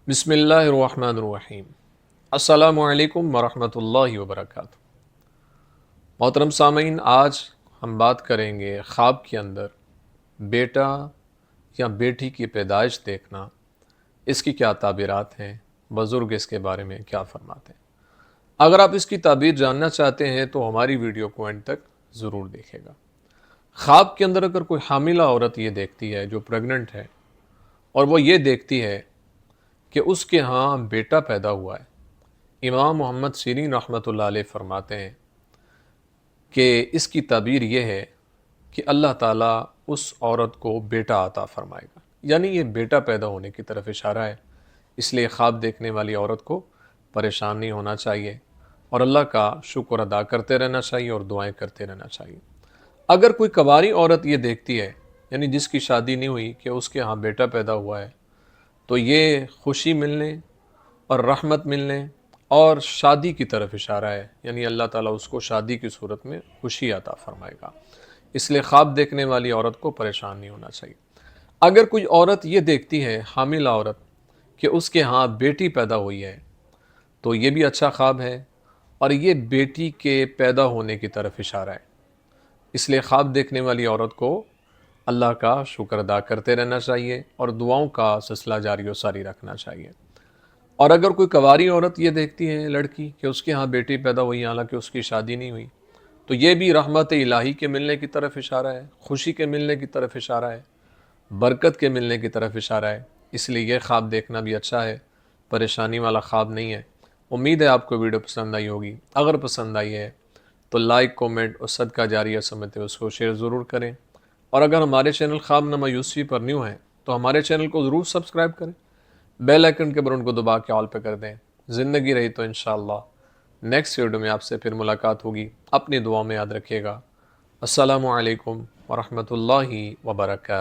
بسم اللہ الرحمن الرحیم۔ السلام علیکم ورحمۃ اللہ وبرکاتہ۔ محترم سامعین، آج ہم بات کریں گے خواب کے اندر بیٹا یا بیٹی کی پیدائش دیکھنا، اس کی کیا تعبیرات ہیں، بزرگ اس کے بارے میں کیا فرماتے ہیں۔ اگر آپ اس کی تعبیر جاننا چاہتے ہیں تو ہماری ویڈیو کو اینڈ تک ضرور دیکھیں گا۔ خواب کے اندر اگر کوئی حاملہ عورت یہ دیکھتی ہے جو پریگننٹ ہے، اور وہ یہ دیکھتی ہے کہ اس کے ہاں بیٹا پیدا ہوا ہے، امام محمد سیرین رحمۃ اللہ علیہ فرماتے ہیں کہ اس کی تعبیر یہ ہے کہ اللہ تعالیٰ اس عورت کو بیٹا عطا فرمائے گا، یعنی یہ بیٹا پیدا ہونے کی طرف اشارہ ہے۔ اس لیے خواب دیکھنے والی عورت کو پریشان نہیں ہونا چاہیے اور اللہ کا شکر ادا کرتے رہنا چاہیے اور دعائیں کرتے رہنا چاہیے۔ اگر کوئی کنواری عورت یہ دیکھتی ہے، یعنی جس کی شادی نہیں ہوئی، کہ اس کے ہاں بیٹا پیدا ہوا ہے، تو یہ خوشی ملنے اور رحمت ملنے اور شادی کی طرف اشارہ ہے، یعنی اللہ تعالیٰ اس کو شادی کی صورت میں خوشی عطا فرمائے گا۔ اس لیے خواب دیکھنے والی عورت کو پریشان نہیں ہونا چاہیے۔ اگر کوئی عورت یہ دیکھتی ہے، حاملہ عورت، کہ اس کے ہاں بیٹی پیدا ہوئی ہے، تو یہ بھی اچھا خواب ہے اور یہ بیٹی کے پیدا ہونے کی طرف اشارہ ہے۔ اس لیے خواب دیکھنے والی عورت کو اللہ کا شکر ادا کرتے رہنا چاہیے اور دعاؤں کا سلسلہ جاری و ساری رکھنا چاہیے۔ اور اگر کوئی کنواری عورت یہ دیکھتی ہے، لڑکی، کہ اس کے ہاں بیٹی پیدا ہوئی، حالانکہ اس کی شادی نہیں ہوئی، تو یہ بھی رحمت الہی کے ملنے کی طرف اشارہ ہے، خوشی کے ملنے کی طرف اشارہ ہے، برکت کے ملنے کی طرف اشارہ ہے۔ اس لیے یہ خواب دیکھنا بھی اچھا ہے، پریشانی والا خواب نہیں ہے۔ امید ہے آپ کو ویڈیو پسند آئی ہوگی۔ اگر پسند آئی ہے تو لائک، کومنٹ اور صدقہ جاریہ سمجھتے اس کو شیئر ضرور کریں، اور اگر ہمارے چینل خواب نامہ یوسفی پر نیو ہیں تو ہمارے چینل کو ضرور سبسکرائب کریں، بیل آئیکن کے بٹن کو دبا کے آل پہ کر دیں۔ زندگی رہی تو انشاءاللہ نیکسٹ ویڈیو میں آپ سے پھر ملاقات ہوگی۔ اپنی دعا میں یاد رکھیے گا۔ السلام علیکم ورحمۃ اللہ وبرکاتہ۔